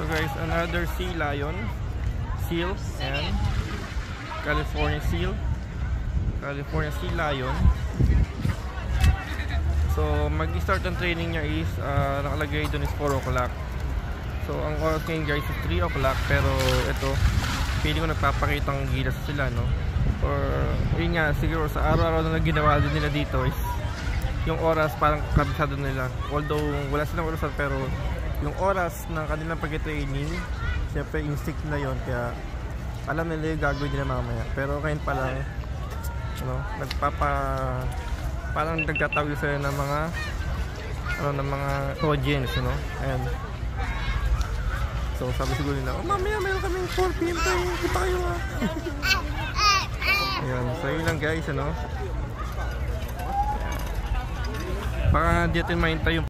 So guys, another sea lion, seal, and California seal, California sea lion. So mag-start ang training niya is nakalagay doon is 4 o'clock. So ang oras ngayon guys is 3 o'clock, pero ito feeling ko nagpapakitang gilas sila, no? Or yun nga, siguro sa araw-araw na ginawa din nila dito is yung oras parang kabisado nila. Although wala silang orasan, pero yung oras ng kanilang pag-training syempre instinct na yon, kaya alam nila yung gagawin nila mamaya. Pero ngayon pa lang parang nagtatawag sila ng mga ng mga audience, ayan. So sabi siguro nila, mamaya meron kaming 4 PM tayo, kita kayo ayan, so yun lang guys, baka di natin mahintay yung